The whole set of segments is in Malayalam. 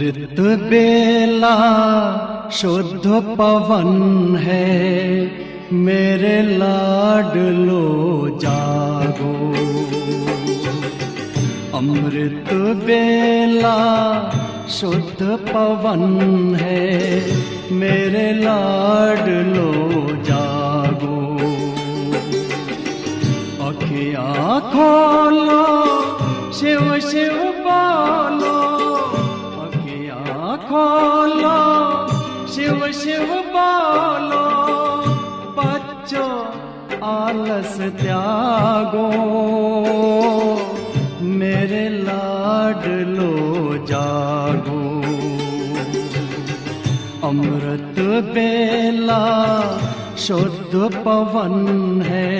अमृत बेला शुद्ध पवन है, मेरे लाडलो जागो। अमृत बेला शुद्ध पवन है, मेरे लाडलो जागो। अखियाँ खोलो शिव शिव बोलो, अखियाँ खोलो शिव शिव बोलो। बच्चों आलस त्यागो, मेरे लाडलो जागो। अमृत बेला शुद्ध पवन है,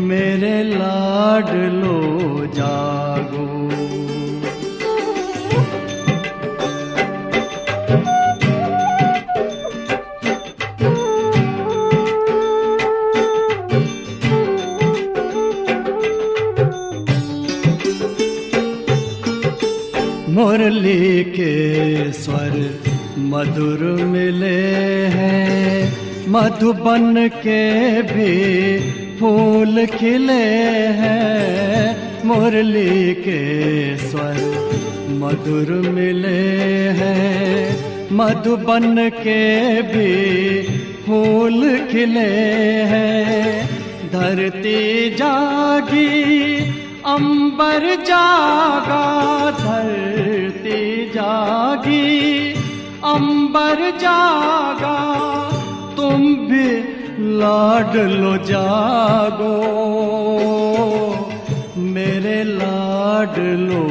मेरे लाडलो जागो। मुरली के स्वर मधुर मिले हैं, मधुबन के भी फूल खिले हैं। मुरली के स्वर मधुर मिले हैं, मधुबन के भी फूल खिले हैं। धरती जागी अंबर जागा, धरती जागी अंबर जागा। तुम भी लाडलो जागो, मेरे लाडलो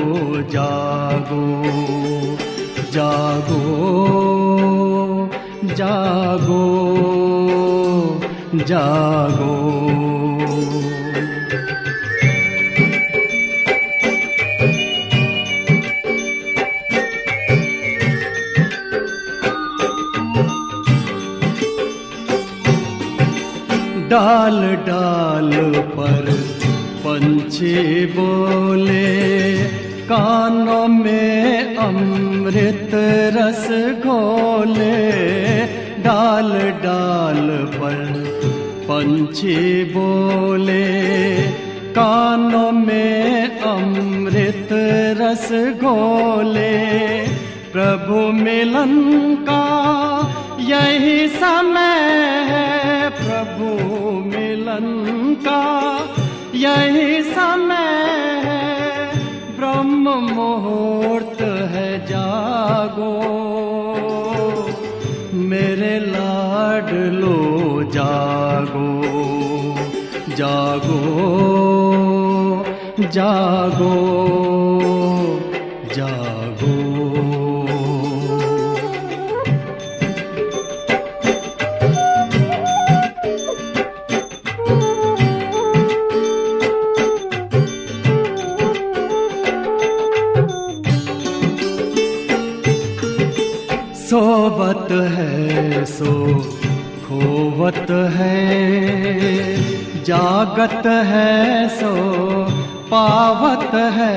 जागो। जागो जागो जागो। डाल डाल पर पंछी बोले, कानों में अमृत रस घोले। डाल डाल पर पंछी बोले, कानों में अमृत रस घोले। प्रभु मिलन का यही समय है, प्रभु मिलन का यही समय है। ब्रह्म मुहूर्त है जागो, मेरे लाडलो जागो। जागो जागो जागो। सोवत है सो खोवत है, जागत है सो पावत है।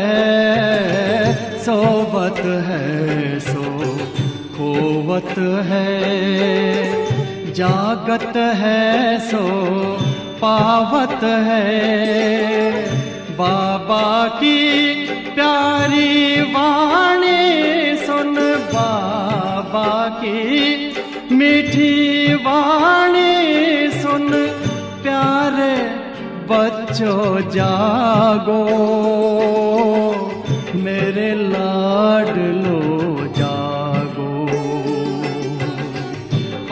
सोवत है सो खोवत है, जागत है सो पावत है। बाबा की प्यारी वाणी सुन, बाबा की मीठी वाणी सुन। प्यारे बच्चों जागो, मेरे लाडलो जागो।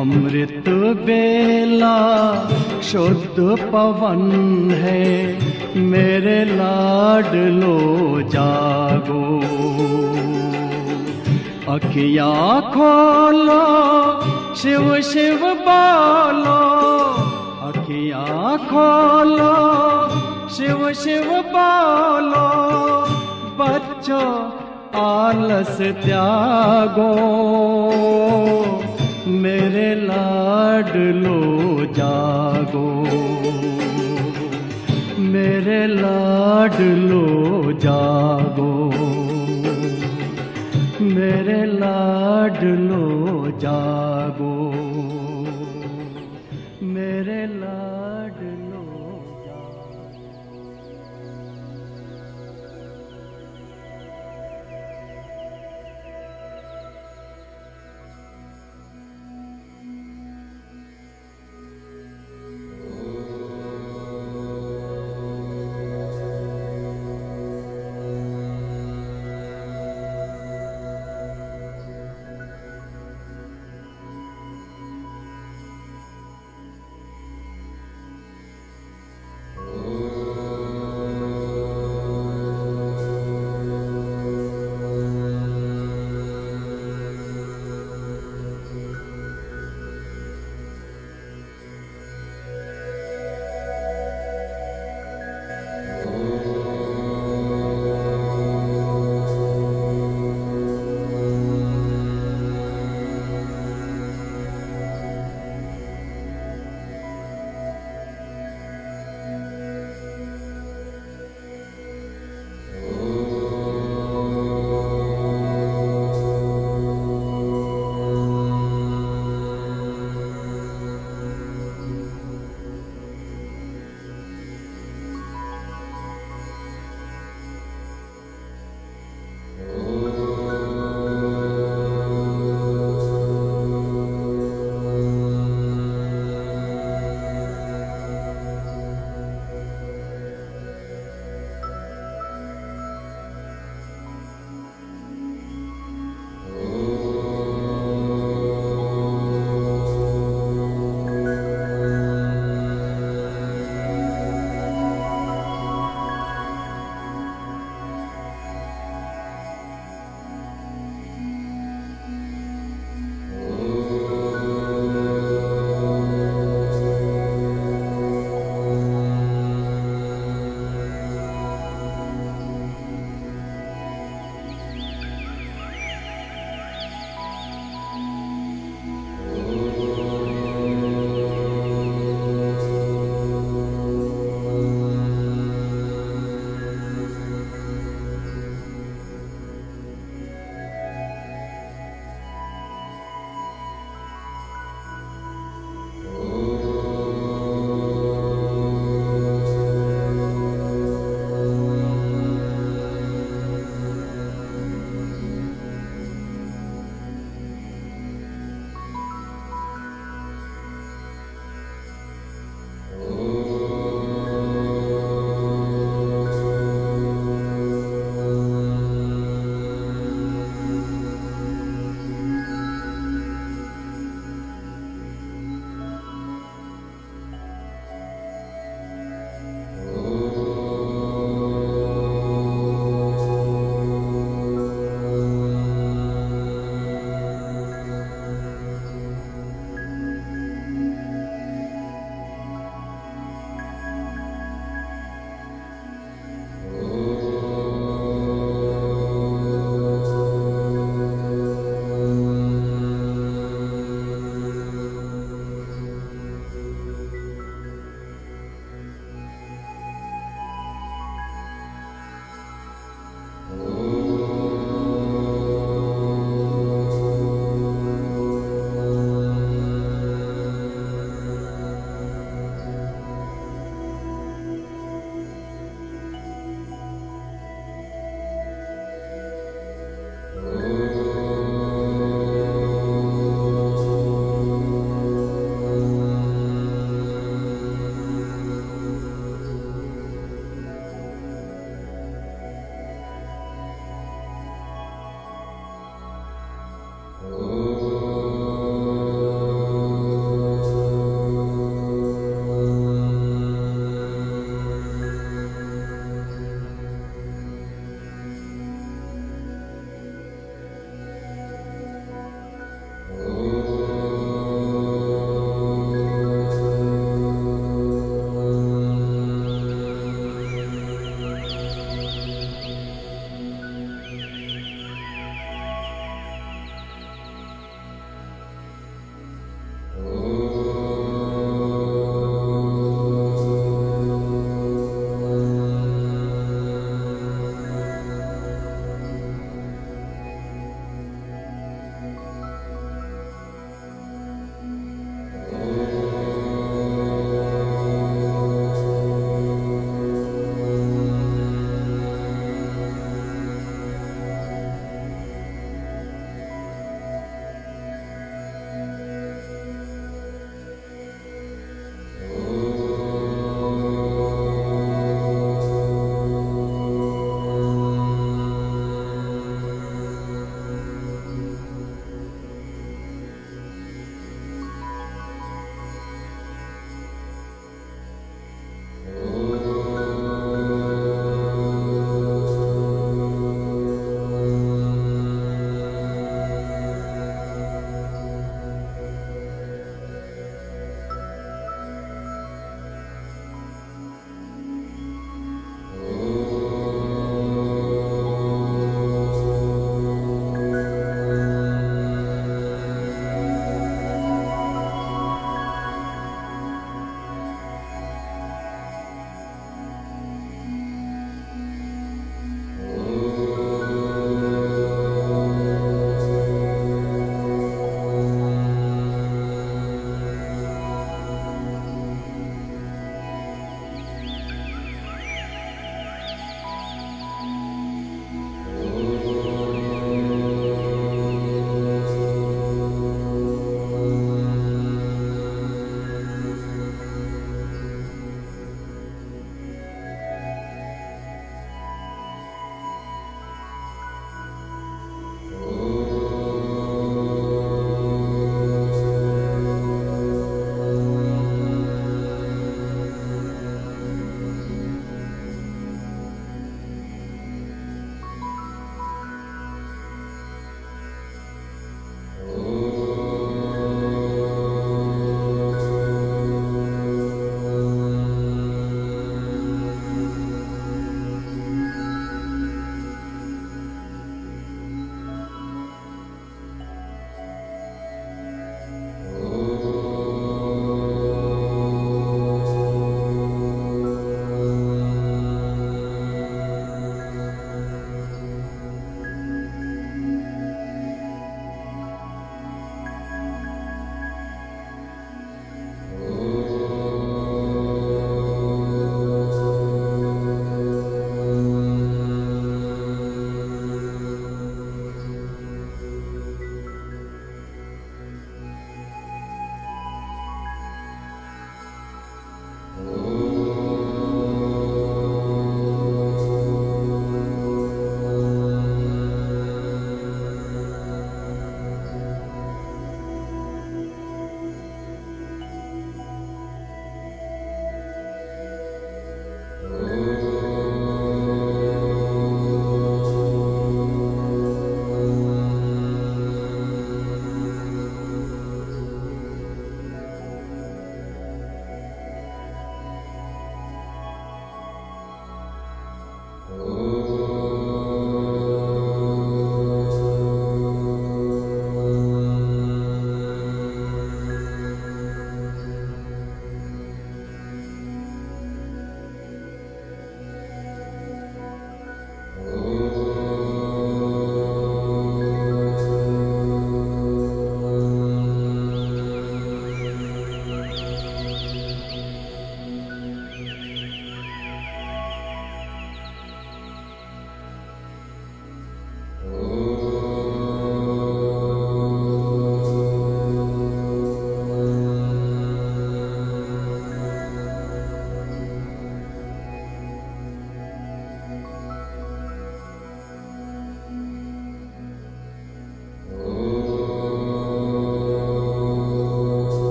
अमृत बेला शुद्ध पवन है, मेरे लाडलो जागो। अखियाँ खोलो शिव शिव बोलो, अखियाँ खोलो शिव शिव बोलो। बच्चों आलस त्यागो, मेरे लाडलो जागो। मेरे लाडलो जागो। मेरे लाडलो जागो, मेरे लाडलो जागो।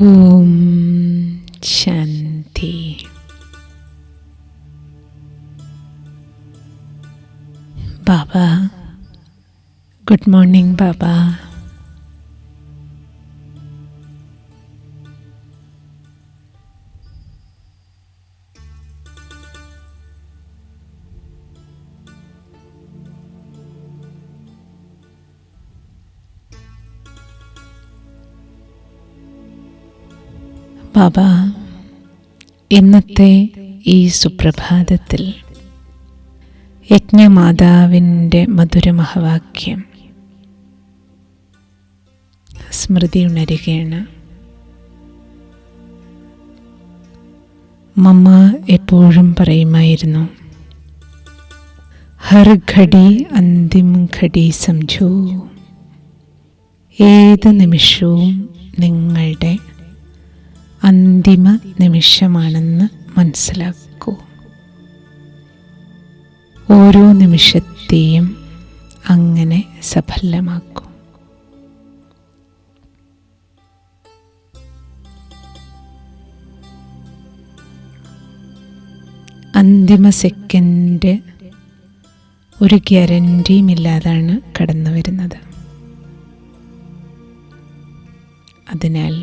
ഓം ശാന്തി. ബാബ, ഗുഡ് മോർണിംഗ് ബാബ. ബാബ, ഇന്നത്തെ ഈ സുപ്രഭാതത്തിൽ യജ്ഞമാതാവിൻ്റെ മധുരമഹവാക്യം സ്മൃതി ഉണരുകയാണ്. മമ്മ എപ്പോഴും പറയുമായിരുന്നു, ഹർ ഘടി അന്തിം ഘടി സംജോ. ഏത് നിമിഷവും നിങ്ങളുടെ അന്തിമ നിമിഷമാണെന്ന് മനസ്സിലാക്കൂ. ഓരോ നിമിഷത്തെയും അങ്ങനെ സഫലമാക്കൂ. അന്തിമ സെക്കൻഡ് ഒരു ഗ്യാരണ്ടിയുമില്ലാതാണ് കടന്നു വരുന്നത്. അതിനാൽ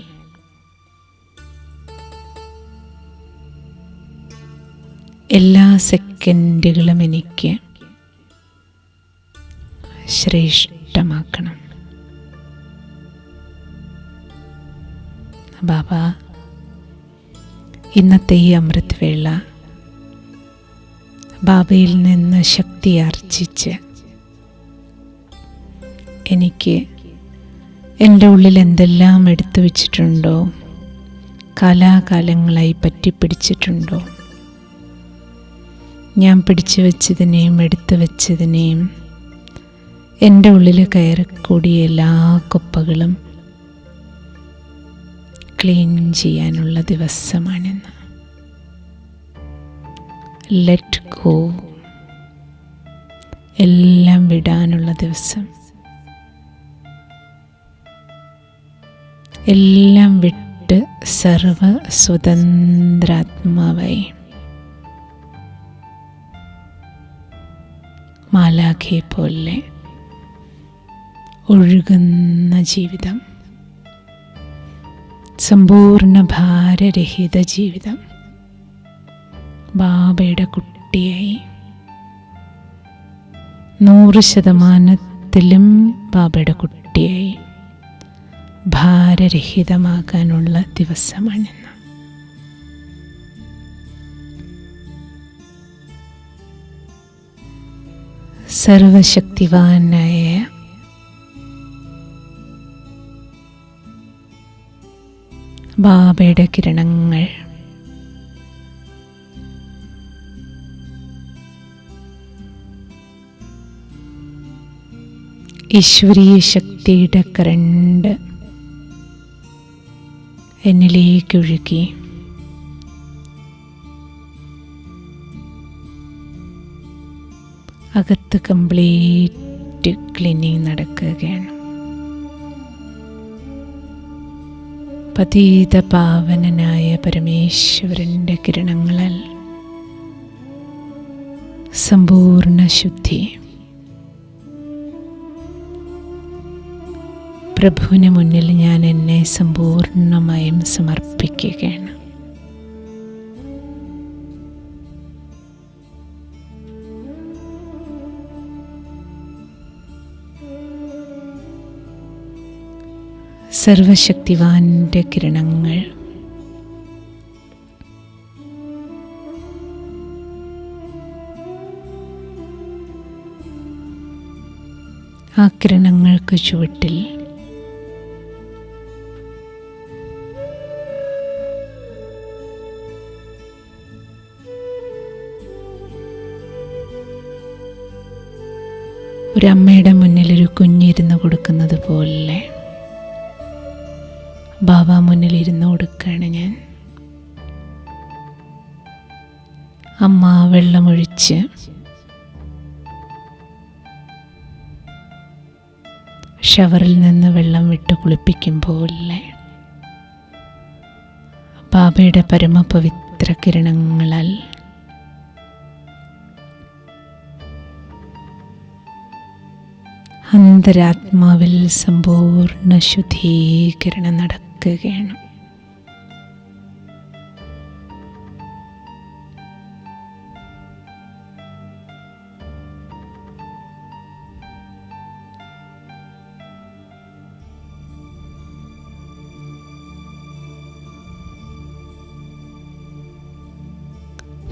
എല്ലാ സെക്കൻഡുകളും എനിക്ക് ശ്രേഷ്ഠമാക്കണം. ബാബ, ഇന്നത്തെ ഈ അമൃത് വേള ബാബയിൽ നിന്ന് ശക്തി ആർജിച്ച് എനിക്ക് എൻ്റെ ഉള്ളിൽ എന്തെല്ലാം എടുത്തു വച്ചിട്ടുണ്ടോ, കാലാകാലങ്ങളായി പറ്റിപ്പിടിച്ചിട്ടുണ്ടോ, ഞാൻ പിടിച്ചു വച്ചതിനെയും എടുത്തു വച്ചതിനെയും എൻ്റെ ഉള്ളിൽ കയറിക്കൂടിയ എല്ലാ കുപ്പകളും ക്ലീൻ ചെയ്യാനുള്ള ദിവസമാണെന്ന്. ലെറ്റ് ഗോ, എല്ലാം വിടാനുള്ള ദിവസം. എല്ലാം വിട്ട് സർവ സ്വതന്ത്രാത്മാവായി മാലാഖയെ പോലെ ഒഴുകുന്ന ജീവിതം, സമ്പൂർണ്ണ ഭാരരഹിത ജീവിതം. ബാബയുടെ കുട്ടിയായി 100% ബാബയുടെ കുട്ടിയായി ഭാരരഹിതമാകാനുള്ള ദിവസമാണെന്ന്. സർവശക്തിവാനായ ബാബയുടെ കിരണങ്ങൾ ഈശ്വരീയ ശക്തിയുടെ കരണ്ട് എന്നിലേക്കൊഴുകി അകത്ത് കംപ്ലീറ്റ് ക്ലീനിങ് നടക്കുകയാണ്. പതീത പാവനനായ പരമേശ്വരൻ്റെ കിരണങ്ങളാൽ സമ്പൂർണ്ണ ശുദ്ധി. പ്രഭുവിന് മുന്നിൽ ഞാൻ എന്നെ സമ്പൂർണ്ണമായും സമർപ്പിക്കുകയാണ്. സർവശക്തിവാന്റെ കിരണങ്ങൾ ആ കിരണങ്ങൾക്ക് ചുവട്ടിൽ ഒരമ്മയുടെ മുന്നിൽ ഒരു കുഞ്ഞിരുന്ന് കൊടുക്കുന്നത് പോലെ ബാബ മുന്നിലിരുന്ന് കൊടുക്കുകയാണ് ഞാൻ. അമ്മ വെള്ളമൊഴിച്ച് ഷവറിൽ നിന്ന് വെള്ളം വിട്ട് കുളിപ്പിക്കും പോലെ ബാബയുടെ പരമപവിത്ര കിരണങ്ങളാൽ അന്തരാത്മാവിൽ സമ്പൂർണ്ണ ശുദ്ധീകരണം നടക്കുകയാണ്.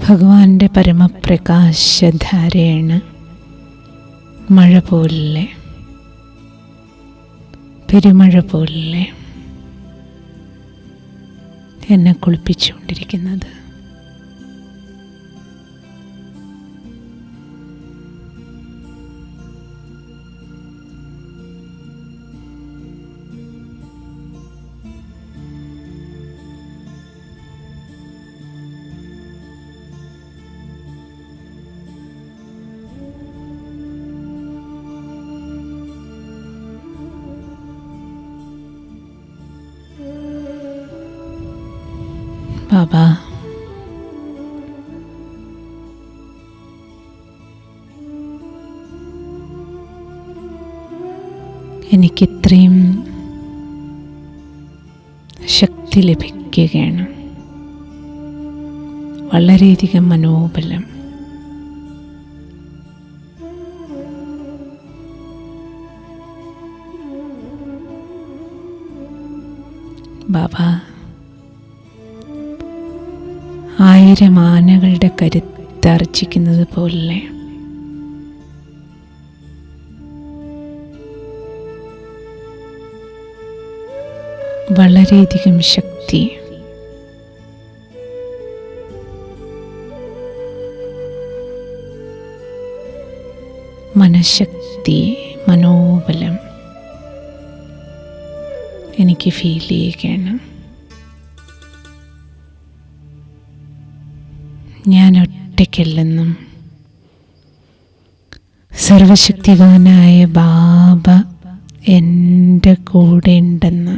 ഭഗവാന്റെ പരമപ്രകാശധാരയാണ് മഴ പോലെ, പെരുമഴ പോലെ എന്നെ കുളിപ്പിച്ചുകൊണ്ടിരിക്കുന്നത്. ബാബ, എനിക്കിത്രയും ശക്തി ലഭിക്കുകയാണ്, വളരെയധികം മനോബലം. ബാബ, 1000 ആനകളുടെ കരുത്താർജിക്കുന്നത് പോലെ വളരെയധികം ശക്തി മനഃശക്തി, മനോബലം എനിക്ക് ഫീൽ ചെയ്യുകയാണ്. ഞാൻ ഒറ്റയ്ക്കല്ലെന്നും സർവശക്തിവാനായ ബാബ എൻ്റെ കൂടെ ഉണ്ടെന്ന്,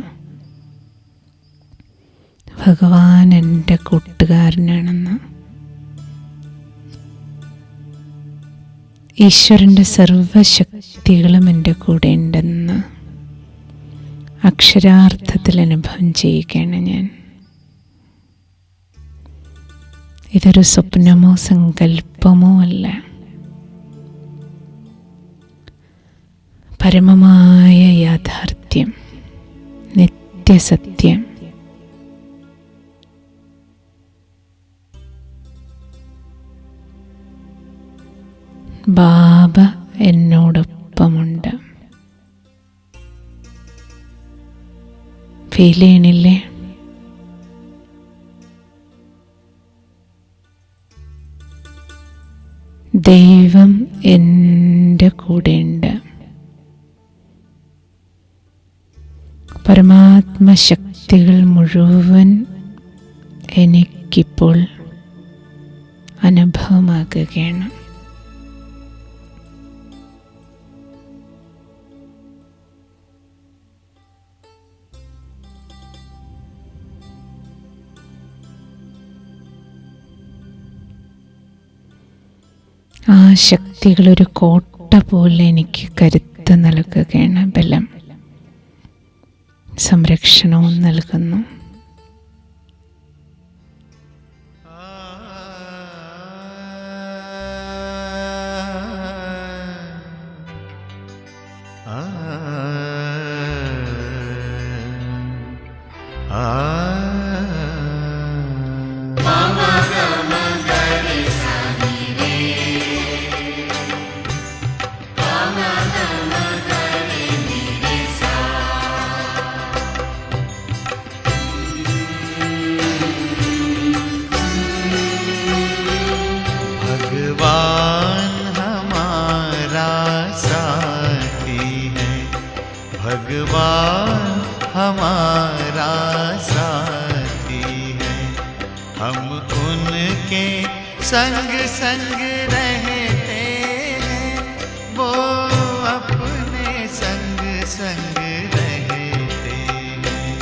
ഭഗവാൻ എൻ്റെ കൂട്ടുകാരനാണെന്ന്, ഈശ്വരൻ്റെ സർവശക്തികളും എൻ്റെ കൂടെ ഉണ്ടെന്ന് അക്ഷരാർത്ഥത്തിൽ അനുഭവം ചെയ്യുകയാണ് ഞാൻ. ഇതൊരു സ്വപ്നമോ സങ്കല്പമോ അല്ല, പരമമായ യാഥാർത്ഥ്യം, നിത്യസത്യം. ബാബ എന്നോടൊപ്പമുണ്ട്. ഫീൽ ചെയ്യണില്ലേ? ദൈവം എൻ്റെ കൂടെയുണ്ട്. പരമാത്മശക്തികൾ മുഴുവൻ എനിക്കിപ്പോൾ അനുഭവമാകുകയാണ്. ആ ശക്തികളൊരു കോട്ട പോലെ എനിക്ക് കരുത്ത് നൽകുകയാണ്, ബലം, സംരക്ഷണവും നൽകുന്നു. भगवान हमारा साथी है, हम उनके संग संग रहते हैं, वो अपने संग संग रहते हैं।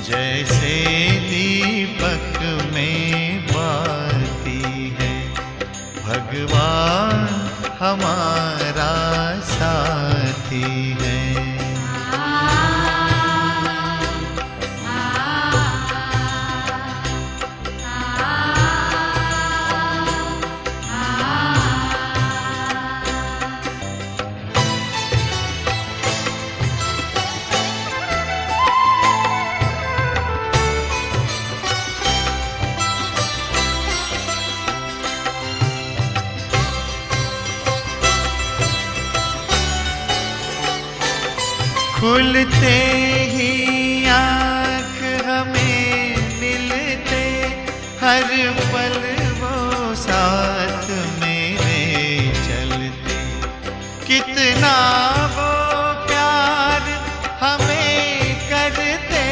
जैसे दीपक भगवान हमारा साथी है। खुलते ही आँख हमें मिलते, हर पल वो साथ मेरे चलते। कितना वो प्यार हमें करते,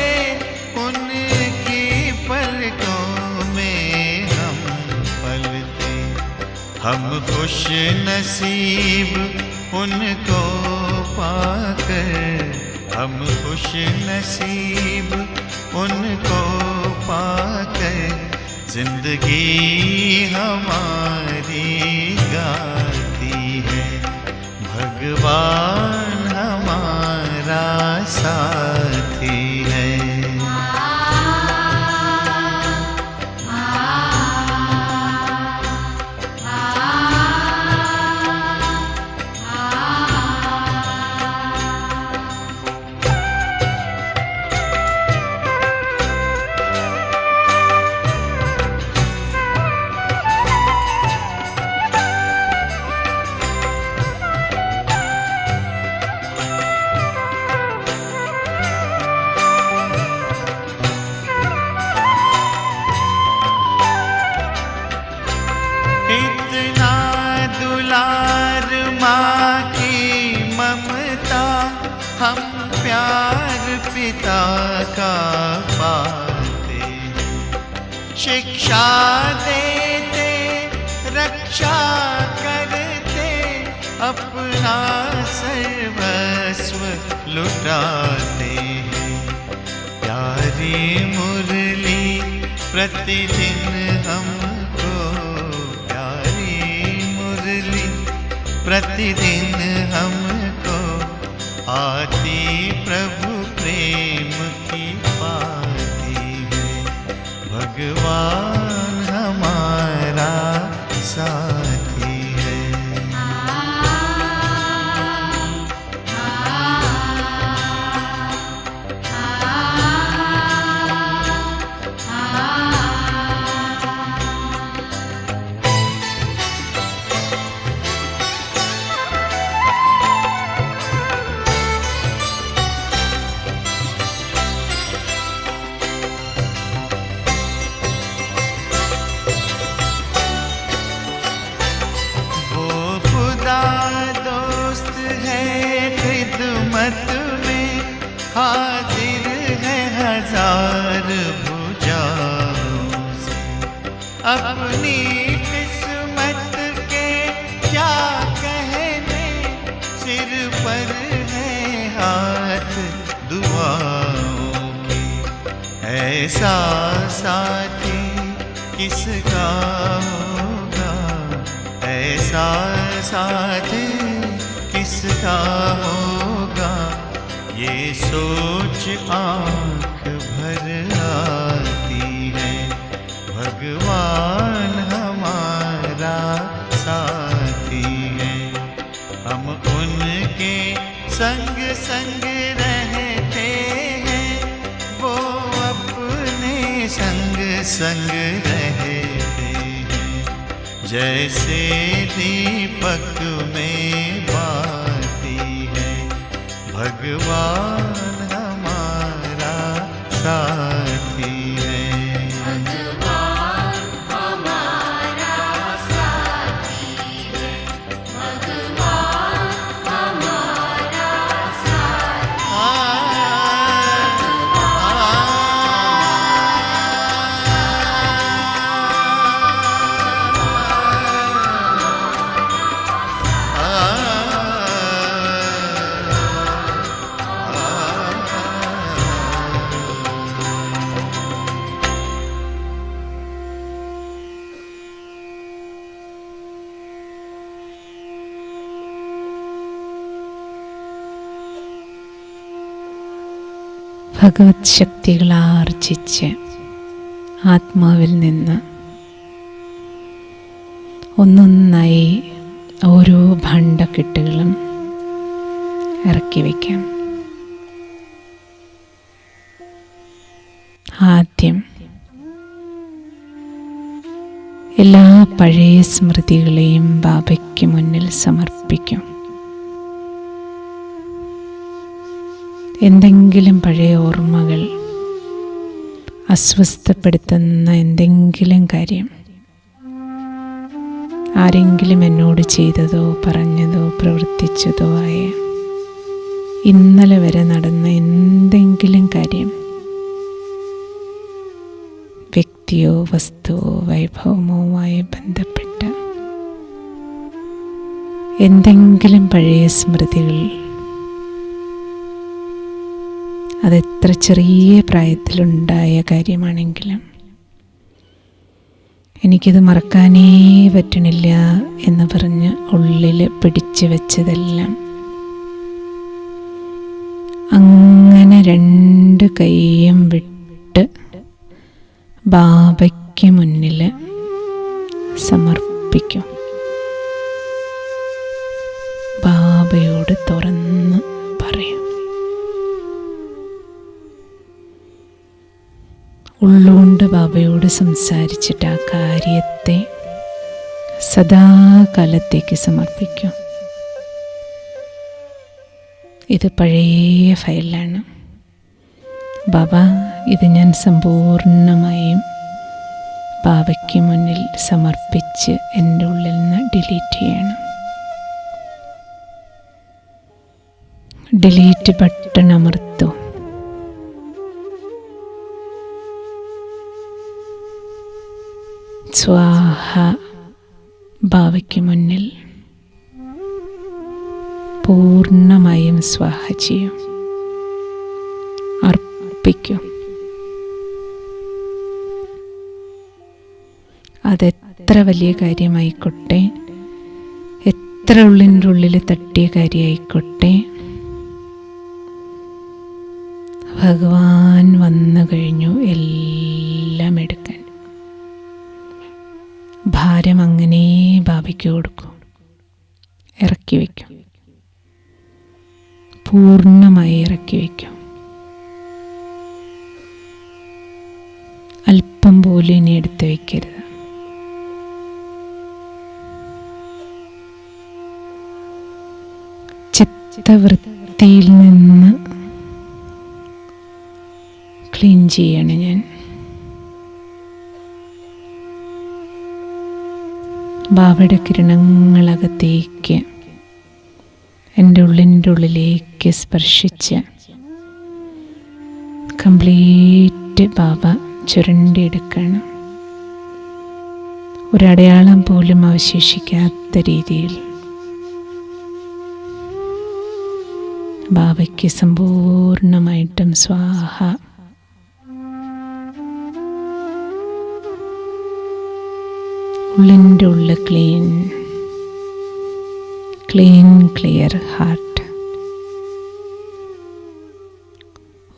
उनकी पलकों में हम पलते। हम खुश नसीब उनको पाकर, हम खुश नसीब उनको पाकर, जिंदगी हमारी गाती है। भगवान हमारा साथी है। इतना दुलार माँ की ममता, हम प्यार पिता का पाते हैं। शिक्षा देते, रक्षा करते, अपना सर्वस्व लुटाते हैं। प्यारी मुरली प्रतिदिन हमको, प्रतिदिन हमको आती प्रभु प्रेम की पाती है। भगवान हमारा साथी है। दोस्त है खिदमत में, हाजिर है हजार भुजाओं से। अपनी किस्मत के क्या कहने, सिर पर है हाथ दुआओं के। ऐसा साथी किसका होगा, ऐसा साथी किसका होगा, ये सोच आँख भर आती है। भगवान हमारा साथी है। हम उनके संग संग रहते हैं, वो अपने संग संग रहते हैं। जैसे दीपक में बाती है, भगवान हमारा साथी है। ഭഗവത് ശക്തികൾ ആർജിച്ച് ആത്മാവിൽ നിന്ന് ഒന്നൊന്നായി ഓരോ ഭാണ്ഡക്കെട്ടുകളും ഇറക്കി വയ്ക്കാം. ആദ്യം എല്ലാ പഴയ സ്മൃതികളെയും ബാബയ്ക്ക് മുന്നിൽ സമർപ്പിക്കും. എന്തെങ്കിലും പഴയ ഓർമ്മകൾ, അസ്വസ്ഥപ്പെടുത്തുന്ന എന്തെങ്കിലും കാര്യം, ആരെങ്കിലും എന്നോട് ചെയ്തതോ പറഞ്ഞതോ പ്രവർത്തിച്ചതോ ആയ ഇന്നലെ വരെ നടന്ന എന്തെങ്കിലും കാര്യം, വ്യക്തിയോ വസ്തുവോ വൈഭവമോവുമായി ബന്ധപ്പെട്ട എന്തെങ്കിലും പഴയ സ്മൃതികൾ, അതെത്ര ചെറിയ പ്രായത്തിലുണ്ടായ കാര്യമാണെങ്കിലും എനിക്കിത് മറക്കാനേ പറ്റണില്ല എന്ന് പറഞ്ഞ് ഉള്ളിൽ പിടിച്ചു വെച്ചതെല്ലാം അങ്ങനെ 2 കൈയും വിട്ട് ബാബയ്ക്ക് മുന്നിൽ സമർപ്പിക്കും. ബാബയോട് തുറന്ന് പറയും. ഉള്ളുകൊണ്ട് ബാബയോട് സംസാരിച്ചിട്ട് ആ കാര്യത്തെ സദാകാലത്തേക്ക് സമർപ്പിക്കും. ഇത് പഴയ ഫയലാണ്. ബാബ, ഇത് ഞാൻ സമ്പൂർണമായും ബാബയ്ക്ക് മുന്നിൽ സമർപ്പിച്ച് എൻ്റെ ഉള്ളിൽ നിന്ന് ഡിലീറ്റ് ചെയ്യണം. Delete button അമർത്തൂ. സ്വാഹ ബാബയ്ക്ക് മുന്നിൽ പൂർണ്ണമായും സ്വാഹ ചെയ്യും, അർപ്പിക്കും. അതെത്ര വലിയ കാര്യമായിക്കോട്ടെ, എത്ര ഉള്ളിൻ്റെ ഉള്ളിൽ തട്ടിയ കാര്യമായിക്കോട്ടെ, ഭഗവാൻ വന്നു കഴിഞ്ഞു എല്ലാം എടുക്കാൻ. ഭാരം അങ്ങനെ ബാബയ്ക്ക് കൊടുക്കും, ഇറക്കി വയ്ക്കും, പൂർണ്ണമായി ഇറക്കി വയ്ക്കും. അല്പം പോലും ഇനി എടുത്ത് വയ്ക്കരുത്. ചിത്തവൃത്തിയിൽ നിന്ന് ക്ലീൻ ചെയ്യാണ് ഞാൻ. ബാബയുടെ കിരണങ്ങളകത്തേക്ക് എൻ്റെ ഉള്ളിൻ്റെ ഉള്ളിലേക്ക് സ്പർശിച്ച് കംപ്ലീറ്റ് ബാബ ചുരണ്ടിയെടുക്കണം. ഒരടയാളം പോലും അവശേഷിക്കാത്ത രീതിയിൽ ബാബയ്ക്ക് സമ്പൂർണമായിട്ടും സ്വാഹ. ഉള്ളിൻ്റെ ഉള്ളിൽ ക്ലീൻ ക്ലിയർ ഹാർട്ട്.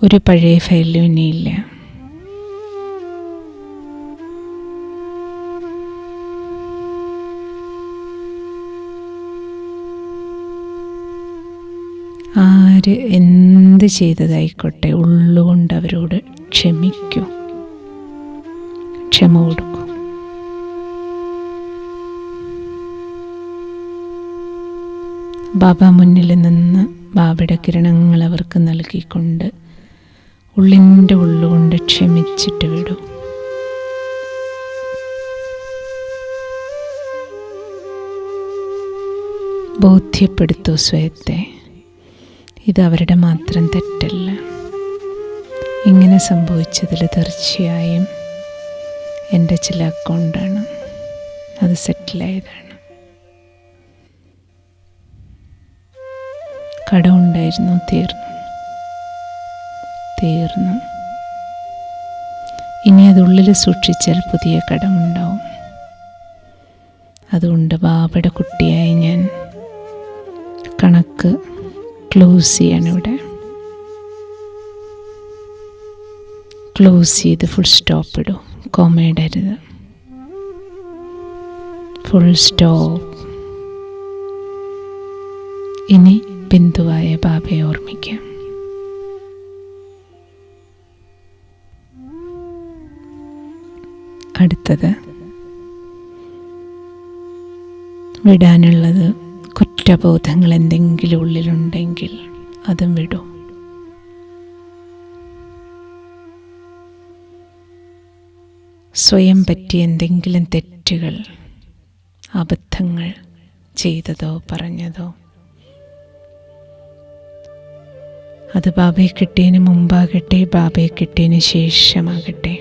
ഒരു പഴയ ഫയലും ഇനിയില്ല. ആര് എന്ത് ചെയ്തതായിക്കോട്ടെ ഉള്ളുകൊണ്ട് അവരോട് ക്ഷമിക്കൂ, ക്ഷമ കൊടുക്കൂ. ബാബ മുന്നിൽ നിന്ന് ബാബയുടെ കിരണങ്ങൾ അവർക്ക് നൽകിക്കൊണ്ട് ഉള്ളിൻ്റെ ഉള്ളുകൊണ്ട് ക്ഷമിച്ചിട്ട് വിടൂ. ബോധ്യപ്പെടുത്തൂ സ്വയത്തെ, ഇത് അവരുടെ മാത്രം തെറ്റല്ല. ഇങ്ങനെ സംഭവിച്ചതിൽ തീർച്ചയായും എൻ്റെ ചില അക്കൗണ്ടാണ്, അത് സെറ്റിലായതാണ്. കടമുണ്ടായിരുന്നു, തീർന്നു. ഇനി അതുള്ളിൽ സൂക്ഷിച്ചാൽ പുതിയ കടമുണ്ടാവും. അതുകൊണ്ട് ബാബയുടെ കുട്ടിയായി ഞാൻ കണക്ക് ക്ലോസ് ചെയ്യാണ് ഇവിടെ. ക്ലോസ് ചെയ്ത് ഫുൾ സ്റ്റോപ്പ് ഇടൂ. കോമയിടരുത്. Full stop. ഇനി ബിന്ദുവായ ബാബയെ ഓർമ്മിക്കാം. അടുത്തത് വിടാനുള്ളത് കുറ്റബോധങ്ങൾ എന്തെങ്കിലും ഉള്ളിലുണ്ടെങ്കിൽ അതും വിടും. സ്വയം പറ്റിയ എന്തെങ്കിലും തെറ്റുകൾ, അബദ്ധങ്ങൾ ചെയ്തതോ പറഞ്ഞതോ, അത് ബാബയെ കിട്ടിയതിന് മുമ്പാകട്ടെ ബാബയെ കിട്ടിയതിന് ശേഷമാകട്ടെ,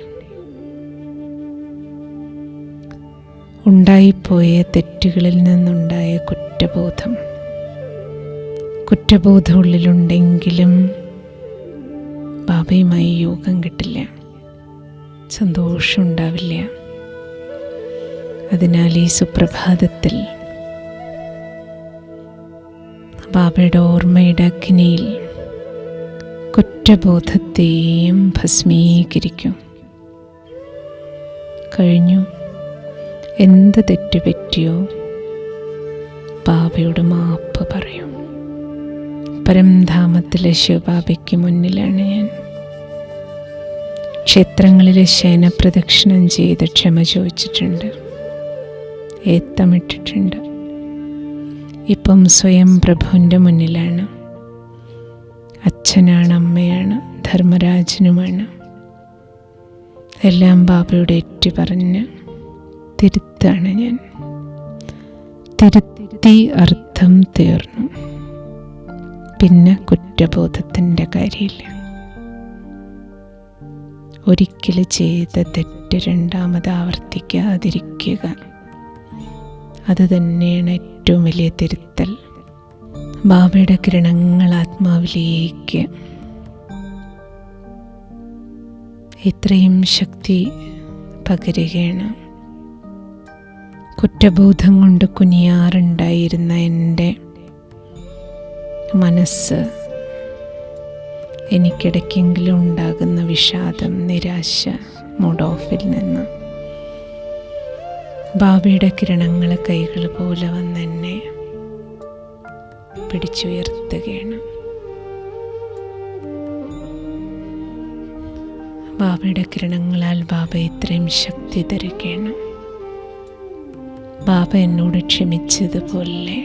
ഉണ്ടായിപ്പോയ തെറ്റുകളിൽ നിന്നുണ്ടായ കുറ്റബോധം ഉള്ളിലുണ്ടെങ്കിലും ബാബയുമായി യോഗം കിട്ടില്ല, സന്തോഷം ഉണ്ടാവില്ല. അതിനാൽ ഈ സുപ്രഭാതത്തിൽ ബാബയുടെ ഓർമ്മയുടെ അഗ്നിയിൽ കുറ്റബോധത്തെയും ഭസ്മീകരിക്കും. കഴിഞ്ഞു. എന്ത് തെറ്റുപറ്റിയോ ബാബയോട് മാപ്പ് പറയും. പരംധാമത്തിലെ ശിവബാബയ്ക്ക് മുന്നിലാണ് ഞാൻ. ക്ഷേത്രങ്ങളിലെ ശയനപ്രദക്ഷിണം ചെയ്ത് ക്ഷമ ചോദിച്ചിട്ടുണ്ട്, ഏത്തമിട്ടിട്ടുണ്ട്. ഇപ്പം സ്വയം പ്രഭുവിൻ്റെ മുന്നിലാണ്. അച്ഛനാണ്, അമ്മയാണ്, ധർമ്മരാജനുമാണ്. എല്ലാം ബാബയോട് ഏറ്റുപറഞ്ഞ് തിരുത്താണ് ഞാൻ. തിരുത്തി അർത്ഥം തീർന്നു. പിന്നെ കുറ്റബോധത്തിൻ്റെ കാര്യമില്ല. ഒരിക്കൽ ചെയ്ത തെറ്റ് രണ്ടാമത് ആവർത്തിക്കാതിരിക്കുക, അത് തന്നെയാണ് ഏറ്റവും വലിയ തിരുത്തൽ. ബാബയുടെ കിരണങ്ങൾ ആത്മാവിലേക്ക് ഇത്രയും ശക്തി പകരുകയാണ്. കുറ്റബോധം കൊണ്ട് കുനിയാറുണ്ടായിരുന്ന എൻ്റെ മനസ്സ്, എനിക്കിടയ്ക്കെങ്കിലും ഉണ്ടാകുന്ന വിഷാദം, നിരാശ, മൂഡ് ഓഫിൽ നിന്ന് ബാബയുടെ കിരണങ്ങൾ കൈകൾ പോലെ വന്ന് എന്നെ പിടിച്ചുയർത്തുകയാണ്. ബാബയുടെ കിരണങ്ങളാൽ ബാബ ഇത്രയും ശക്തി തരുകയാണ്. ബാബ എന്നോട് ക്ഷമിച്ചതുപോലെ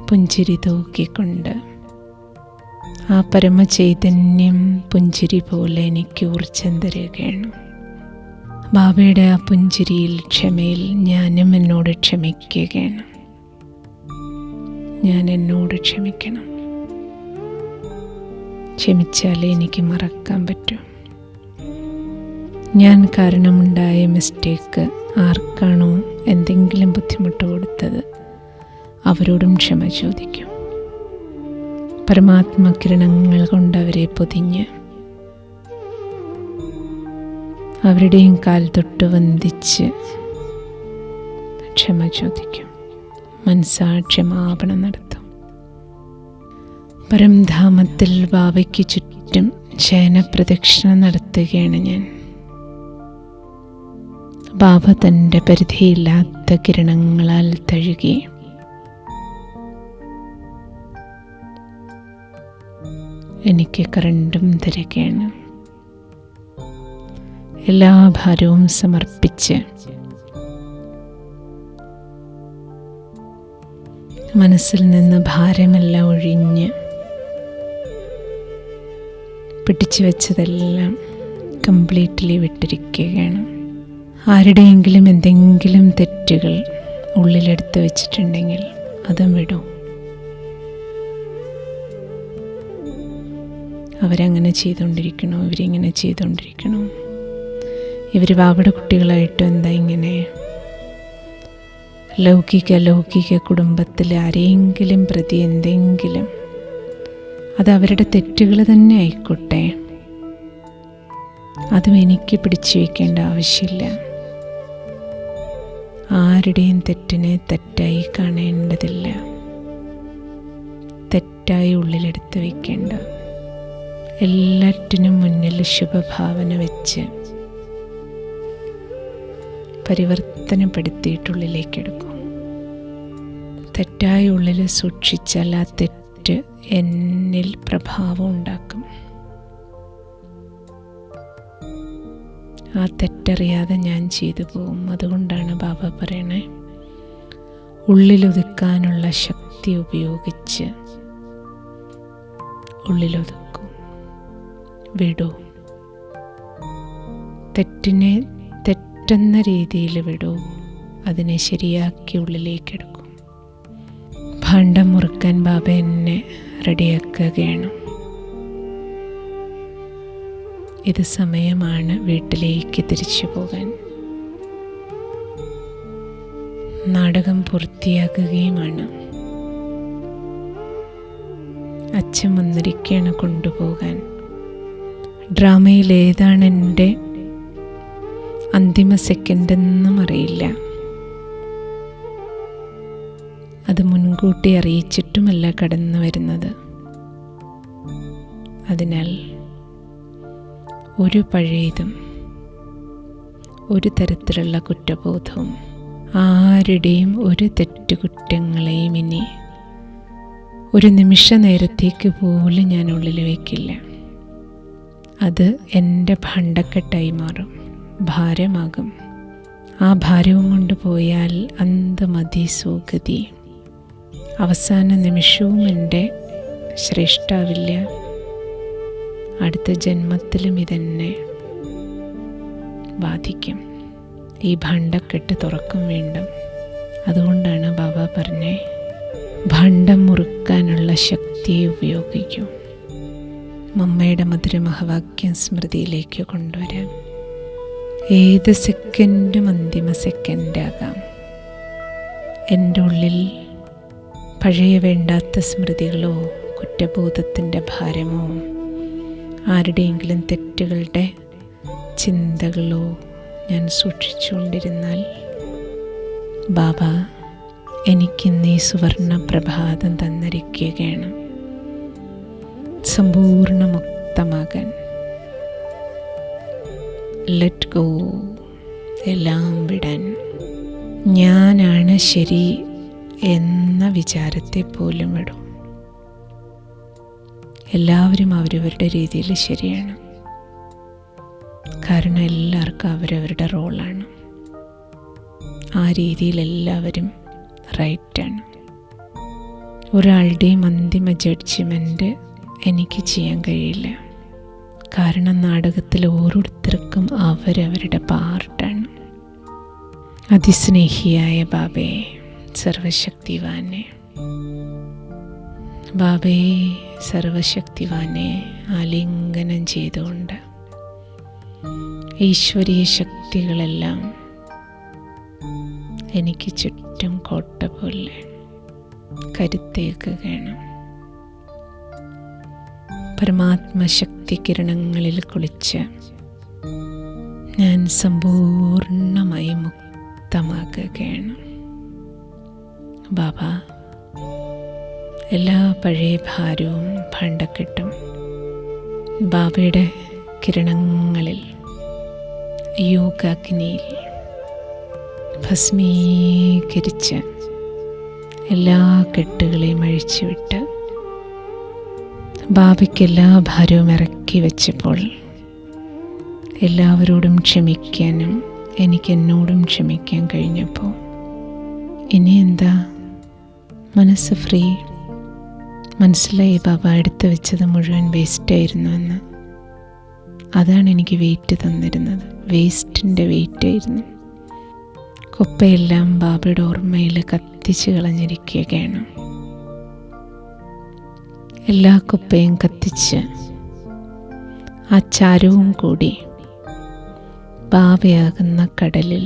പുഞ്ചിരി തൂക്കിക്കൊണ്ട് ആ പരമചൈതന്യം പുഞ്ചിരി പോലെ എനിക്ക് ഊർജ്ജം തരികയാണ്. ബാബയുടെ ആ പുഞ്ചിരിയിൽ, ക്ഷമയിൽ ഞാനും എന്നോട് ക്ഷമിക്കുകയാണ്. ഞാൻ എന്നോട് ക്ഷമിക്കണം. ക്ഷമിച്ചാലേ എനിക്ക് മറക്കാൻ പറ്റൂ. ഞാൻ കാരണമുണ്ടായ മിസ്റ്റേക്ക് ആർക്കാണോ എന്തെങ്കിലും ബുദ്ധിമുട്ട് കൊടുത്തത് അവരോടും ക്ഷമ ചോദിക്കും. പരമാത്മകിരണങ്ങൾ കൊണ്ട് അവരെ പൊതിഞ്ഞ് അവരുടെയും കാൽ തൊട്ട് വന്ദിച്ച് ക്ഷമ ചോദിക്കും. മനസ്സാ ക്ഷമാപണം നടത്തും. പരംധാമത്തിൽ ബാബയ്ക്ക് ചുറ്റും ശയനപ്രദക്ഷിണം നടത്തുകയാണ് ഞാൻ. ബാബ തൻ്റെ പരിധിയില്ലാത്ത കിരണങ്ങളാൽ തഴുകി എനിക്ക് കരണ്ടും തരികയാണ്. എല്ലാ ഭാരവും സമർപ്പിച്ച് മനസ്സിൽ നിന്ന് ഭാരമെല്ലാം ഒഴിഞ്ഞ് പിടിച്ചു വെച്ചതെല്ലാം കംപ്ലീറ്റ്ലി വിട്ടിരിക്കുകയാണ്. ആരുടെയെങ്കിലും എന്തെങ്കിലും തെറ്റുകൾ ഉള്ളിലെടുത്ത് വെച്ചിട്ടുണ്ടെങ്കിൽ അതും വിടും. അവരങ്ങനെ ചെയ്തുകൊണ്ടിരിക്കണോ, ഇവരിങ്ങനെ ചെയ്തുകൊണ്ടിരിക്കണോ, ഇവർ ബാബയുടെ കുട്ടികളായിട്ടും എന്താ ഇങ്ങനെ? ലൗകിക കുടുംബത്തിൽ ആരെയെങ്കിലും പ്രതി എന്തെങ്കിലും, അത് അവരുടെ തെറ്റുകൾ തന്നെ ആയിക്കോട്ടെ, അതും എനിക്ക് പിടിച്ചു വയ്ക്കേണ്ട ആവശ്യമില്ല. ആരുടെയും തെറ്റിനെ തെറ്റായി കാണേണ്ടതില്ല, തെറ്റായി ഉള്ളിലെടുത്ത് വയ്ക്കേണ്ട. എല്ലാറ്റിനും മുന്നിൽ ശുഭഭാവന വെച്ച് പരിവർത്തനപ്പെടുത്തിയിട്ടുള്ളിലേക്കെടുക്കും. തെറ്റായ ഉള്ളിൽ സൂക്ഷിച്ചാൽ ആ തെറ്റ് എന്നിൽ പ്രഭാവം ഉണ്ടാക്കും. ആ തെറ്ററിയാതെ ഞാൻ ചെയ്തു പോകും. അതുകൊണ്ടാണ് ബാബ പറയണേ, ഉള്ളിലൊതുക്കാനുള്ള ശക്തി ഉപയോഗിച്ച് ഉള്ളിലൊതുക്കും, വിടൂ. തെറ്റിനെ തെറ്റെന്ന രീതിയിൽ വിടൂ, അതിനെ ശരിയാക്കി ഉള്ളിലേക്കെടുക്കും. ഭാണ്ഡം മുറുക്കാൻ ബാബ എന്നെ റെഡിയാക്കുകയാണ്. ഇത് സമയമാണ് വീട്ടിലേക്ക് തിരിച്ചു പോകാൻ. നാടകം പൂർത്തിയാക്കുകയുമാണ്. അച്ഛൻ വന്നിരിക്കുകയാണ് കൊണ്ടുപോകാൻ. ഡ്രാമയിൽ ഏതാണ് എൻ്റെ അന്തിമ സെക്കൻഡെന്നും അറിയില്ല. അത് മുൻകൂട്ടി അറിയിച്ചിട്ടുമല്ല കടന്നു വരുന്നത്. അതിനാൽ ഒരു പഴയതും ഒരു തരത്തിലുള്ള കുറ്റബോധവും ആരുടെയും ഒരു തെറ്റുകുറ്റങ്ങളെയും ഇനി ഒരു നിമിഷ നേരത്തേക്ക് പോലും ഞാൻ ഉള്ളിൽ വയ്ക്കില്ല. അത് എൻ്റെ ഭണ്ടക്കെട്ടായി മാറും, ഭാരമാകും. ആ ഭാരവും കൊണ്ട് പോയാൽ അന്തമതി സുഗതി. അവസാന നിമിഷവും എൻ്റെ ശ്രേഷ്ഠാവില്ല. അടുത്ത ജന്മത്തിലും ഇതെന്നെ ബാധിക്കും. ഈ ഭണ്ടക്കെട്ട് തുറക്കും വീണ്ടും. അതുകൊണ്ടാണ് ബാബ പറഞ്ഞേ, ഭണ്ഡം മുറുക്കാനുള്ള ശക്തിയെ ഉപയോഗിക്കൂ. മമ്മയുടെ മധുരമഹവാക്യം സ്മൃതിയിലേക്ക് കൊണ്ടുവരാം. ഏത് സെക്കൻഡും അന്തിമ സെക്കൻഡാകാം. എൻ്റെ ഉള്ളിൽ പഴയ വേണ്ടാത്ത സ്മൃതികളോ കുറ്റബോധത്തിൻ്റെ ഭാരമോ ആരുടെയെങ്കിലും തെറ്റുകളുടെ ചിന്തകളോ ഞാൻ സൂക്ഷിച്ചുകൊണ്ടിരുന്നാൽ, ബാബ എനിക്കിന്ന് ഈ സുവർണ പ്രഭാതം തന്നിരിക്കുകയാണ് സമ്പൂർണ്ണ മുക്തമാകാൻ. ലെറ്റ് ഗോ, എല്ലാം വിടാൻ. ഞാനാണ് ശരി എന്ന വിചാരത്തെ പോലും വിടും. എല്ലാവരും അവരവരുടെ രീതിയിൽ ശരിയാണ്. കാരണം എല്ലാവർക്കും അവരവരുടെ റോളാണ്. ആ രീതിയിൽ എല്ലാവരും റൈറ്റാണ്. ഒരാളുടെയും അന്തിമ ജഡ്ജ്മെൻറ്റ് എനിക്ക് ചെയ്യാൻ കഴിയില്ല. കാരണം നാടകത്തിൽ ഓരോരുത്തർക്കും അവരവരുടെ പാർട്ടാണ്. അതിസ്നേഹിയായ ബാബേ, സർവശക്തിവാനെ, ബാബേ സർവശക്തിവാനെ ആലിംഗനം ചെയ്തുകൊണ്ട് ഈശ്വരീയ ശക്തികളെല്ലാം എനിക്ക് ചുറ്റും കോട്ട പോലെ കരുത്തേക്കുകയാണ്. പരമാത്മശക്തി കിരണങ്ങളിൽ കുളിച്ച് ഞാൻ സമ്പൂർണ്ണമായി മുക്തമാക്കുകയാണ്. ബാബ എല്ലാ പഴയ ഭാരവും ഭണ്ടക്കെട്ടും ബാബയുടെ കിരണങ്ങളിൽ, യോഗാഗ്നിയിൽ ഭസ്മീകരിച്ച് എല്ലാ കെട്ടുകളെയും അഴിച്ചുവിട്ട് ബാബയ്ക്ക് എല്ലാ ഭാരവും ഇറക്കി വെച്ചപ്പോൾ എല്ലാവരോടും ക്ഷമിക്കാനും എനിക്ക് എന്നോടും ക്ഷമിക്കാൻ കഴിഞ്ഞപ്പോൾ ഇനി എന്താ, മനസ്സ് ഫ്രീ. മനസ്സിലായി ബാബ എടുത്തു വെച്ചത് മുഴുവൻ വേസ്റ്റായിരുന്നു എന്ന്. അതാണ് എനിക്ക് വെയിറ്റ് തന്നിരുന്നത്. വേസ്റ്റിൻ്റെ വെയിറ്റായിരുന്നു. കുപ്പയെല്ലാം ബാബയുടെ ഓർമ്മയിൽ കത്തിച്ച് കളഞ്ഞിരിക്കുകയാണ്. എല്ലാ കുപ്പയും കത്തിച്ച് ആ ചാരവും കൂടി ബാബയാകുന്ന കടലിൽ,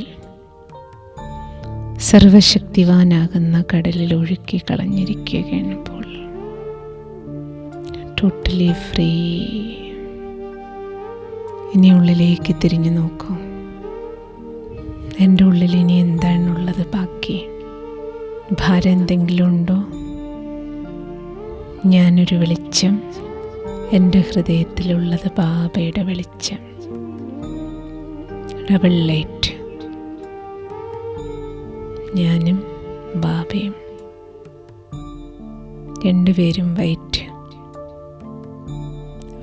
സർവശക്തിവാനാകുന്ന കടലിൽ ഒഴുക്കി കളഞ്ഞിരിക്കുകയാണ്. ഇപ്പോൾ ടോട്ടലി ഫ്രീ. ഇനി ഉള്ളിലേക്ക് തിരിഞ്ഞു നോക്കൂ. എൻ്റെ ഉള്ളിൽ ഇനി എന്താണുള്ളത് ബാക്കി? ഭാരം എന്തെങ്കിലും ഉണ്ടോ? ഞാനൊരു വെളിച്ചം, എൻ്റെ ഹൃദയത്തിലുള്ളത് ബാബയുടെ വെളിച്ചം, ഡബിൾ ലൈറ്റ്. ഞാനും ബാബയും രണ്ടുപേരും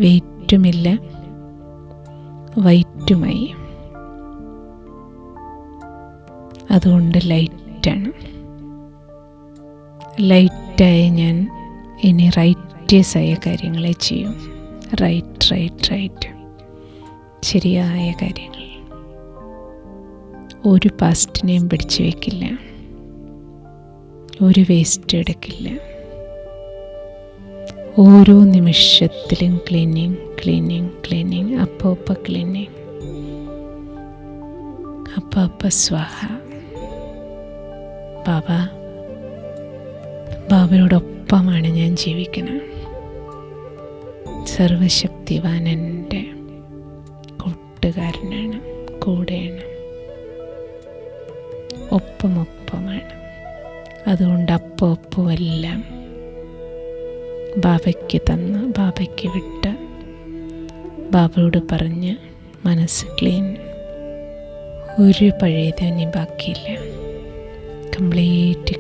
വെയിറ്റുമില്ല, വൈറ്റുമായി. അതുകൊണ്ട് ലൈറ്റാണ്. ലൈറ്റായ ഞാൻ ഇനി റൈറ്റിയസായ കാര്യങ്ങളെ ചെയ്യും. റൈറ്റ്, ശരിയായ കാര്യങ്ങൾ. ഒരു പാസ്റ്റിനെയും പിടിച്ചു വയ്ക്കില്ല, ഒരു വേസ്റ്റ് എടുക്കില്ല. ഓരോ നിമിഷത്തിലും ക്ലീനിങ്, അപ്പ ക്ലീനിങ്, അപ്പ സ്വാഹ. ബാബയോടൊപ്പമാണ് ഞാൻ ജീവിക്കുന്നത്. സർവശക്തിവാൻ എൻ്റെ കൂട്ടുകാരനാണ്, കൂടെയാണ്, ഒപ്പമാണ്. അതുകൊണ്ട് അപ്പമെല്ലാം ബാബയ്ക്ക് തന്ന്, ബാബയ്ക്ക് വിട്ട്, ബാബയോട് പറഞ്ഞ് മനസ്സ് ക്ലീൻ. ഒരു പഴയത് ഇനി ബാക്കിയില്ല, കംപ്ലീറ്റ്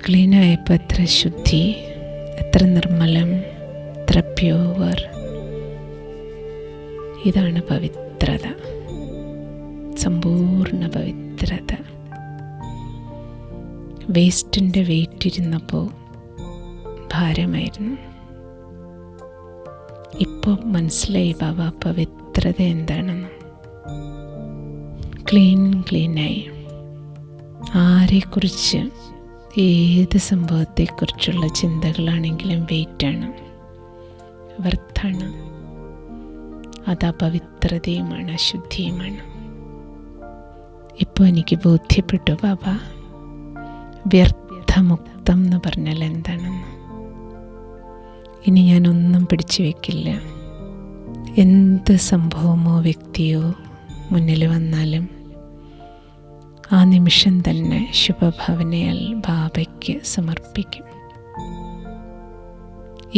ക്ലീനായപ്പോൾ എത്ര ശുദ്ധി, എത്ര നിർമ്മലം, എത്ര പ്യൂവർ. ഇതാണ് പവിത്രത, സമ്പൂർണ്ണ പവിത്രത. വേസ്റ്റിൻ്റെ വെയിറ്റ് ഇരുന്നപ്പോൾ ഭാരമായിരുന്നു. ഇപ്പോൾ മനസ്സിലായി ബാബ പവിത്രത എന്താണെന്ന്. ക്ലീനായി. ആരെക്കുറിച്ച്, ഏത് സംഭവത്തെക്കുറിച്ചുള്ള ചിന്തകളാണെങ്കിലും വെയിറ്റാണ്, വർത്താണ്. അത് അപവിത്രതയുമാണ്, അശുദ്ധിയുമാണ്. ഇപ്പോൾ എനിക്ക് ബോധ്യപ്പെട്ടു ബാബ വ്യർത്ഥമുക്തം എന്ന് പറഞ്ഞാൽ എന്താണെന്ന്. ഇനി ഞാനൊന്നും പിടിച്ചു വയ്ക്കില്ല. എന്ത് സംഭവമോ വ്യക്തിയോ മുന്നിൽ വന്നാലും ആ നിമിഷം തന്നെ ശുഭഭാവനയാൽ ബാബയ്ക്ക് സമർപ്പിക്കും.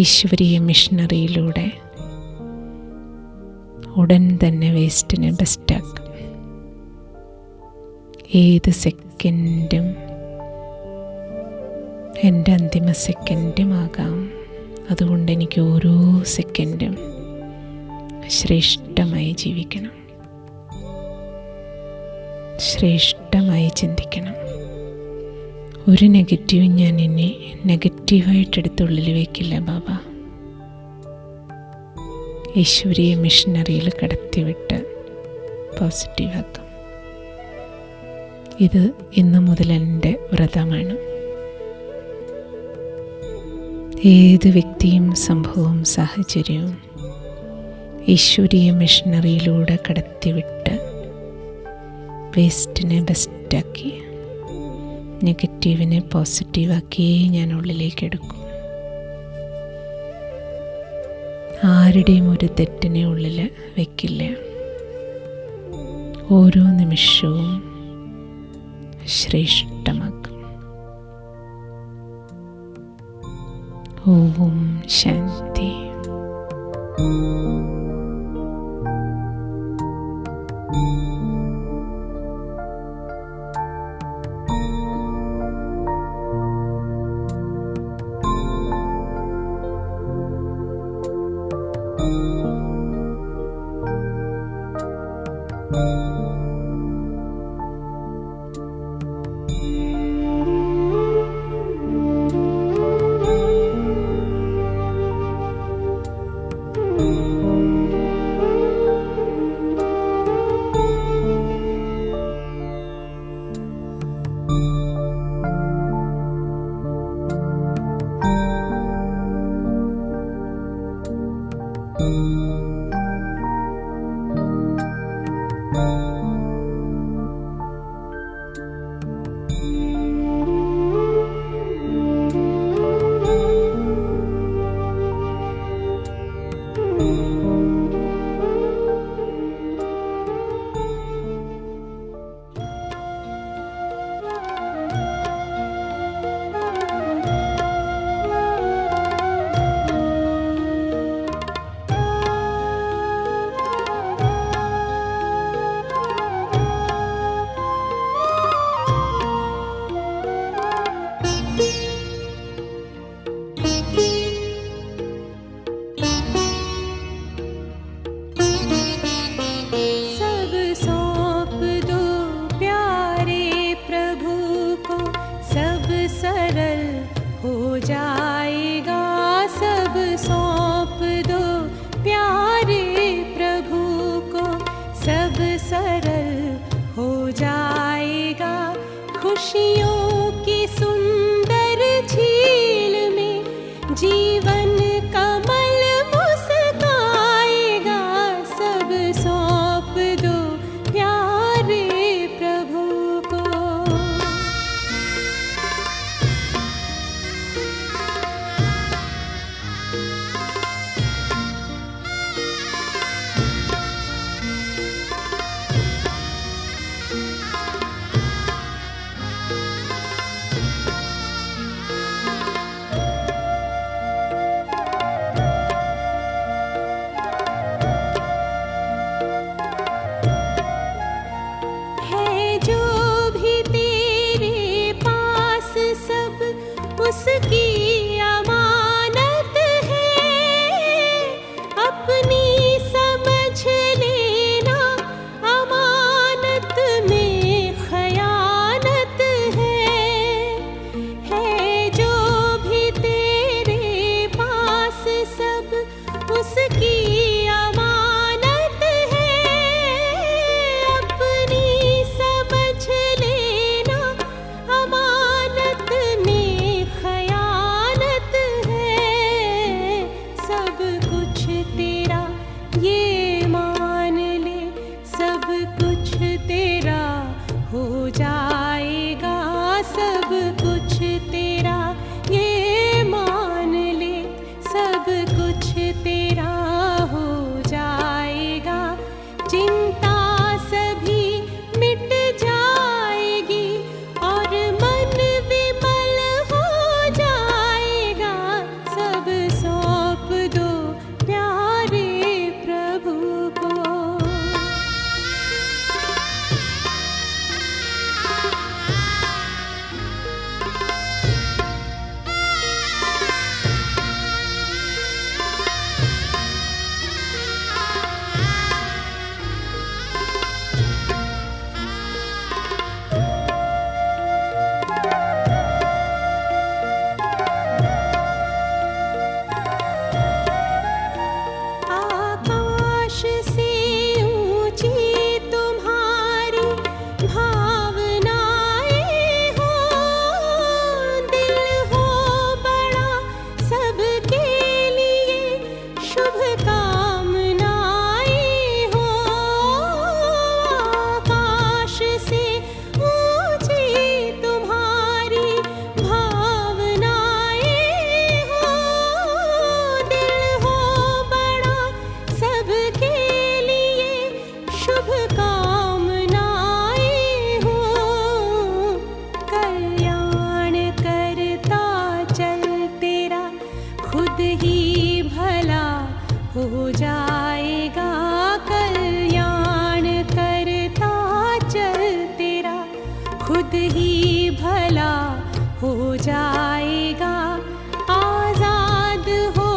ഈശ്വരീയ മിഷണറിയിലൂടെ ഉടൻ തന്നെ വേസ്റ്റിനെ ബെസ്റ്റാക്കും. ഏത് സെക്കൻഡും എൻ്റെ അന്തിമ സെക്കൻഡുമാകാം. അതുകൊണ്ട് എനിക്ക് ഓരോ സെക്കൻഡും ശ്രേഷ്ഠമായി ജീവിക്കണം, ശ്രേഷ്ഠമായി ചിന്തിക്കണം. ഒരു നെഗറ്റീവും ഞാൻ ഇനി നെഗറ്റീവായിട്ടെടുത്ത് ഉള്ളിൽ വയ്ക്കില്ല ബാബ. ഈശ്വരീയ മിഷണറിയിൽ കടത്തിവിട്ട് പോസിറ്റീവാക്കും. ഇത് ഇന്നു മുതൽ എൻ്റെ വ്രതമാണ്. ഏത് വ്യക്തിയും സംഭവവും സാഹചര്യവും ഈശ്വരീയ മിഷണറിയിലൂടെ കടത്തിവിട്ട് വേസ്റ്റിനെ ബെസ്റ്റാക്കി, നെഗറ്റീവിനെ പോസിറ്റീവാക്കി ഞാൻ ഉള്ളിലേക്ക് എടുക്കും. ആരുടെയും ഒരു തെറ്റിനെ ഉള്ളിൽ വയ്ക്കില്ല. ഓരോ നിമിഷവും ശ്രേഷ്ഠമാക്കും. ഓം ശാന്തി. खुशियों की सुंदर झील में जीवन कमल मुस्काएगा। सब सौंप दो प्यारे प्रभु को। है जो भी तेरे पास सब उसकी अमानत है। अपनी समझ लेना अमानत में खयानत है जो भी तेरे पास सब उसकी अमानत है। अपनी समझ लेना अमानत में खयानत है। सब कुछ तेरा ये मान ले, सब कुछ तेरा हो जाएगा। सब कुछ तेरा ये मान ले, सब कुछ तेरा हो जाएगा। चिंता सभी मिट जाएगी और मन विमल हो जाएगा। सब सौंप दो प्यारे प्रभु को। आकाश से ऊंची तुम्हारी भावनाएं हो। दिल हो बड़ा सबके लिए शुभ कामनाएं हो। आकाश से ऊंची तुम्हारी भावनाएं हो। दिल हो बड़ा सबके लिए शुभ कामनाएं हो। कल्याण करता चल तेरा खुद ही भला हो जाएगा। कल्याण करता चल तेरा खुद ही भला हो जाएगा। आजाद हो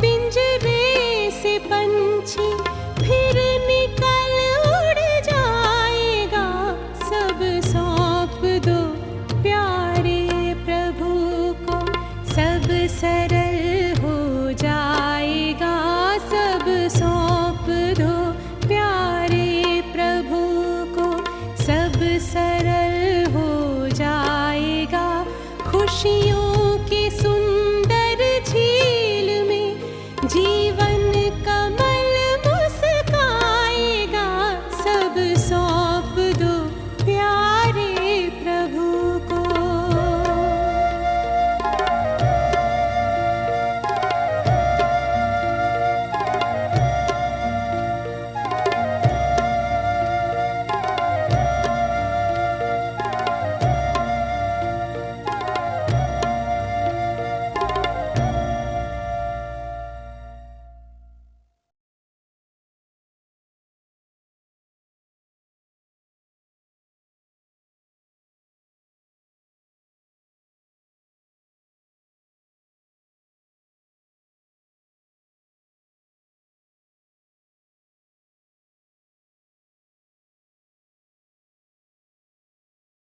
पिंजरे से पंछी फिर निकल उड़ जाएगा। सब सौंप दो प्यारे प्रभु को। सब सरल हो जाएगा। सब सौंप दो प्यारे प्रभु को। सब सरल हो जाएगा। खुशियों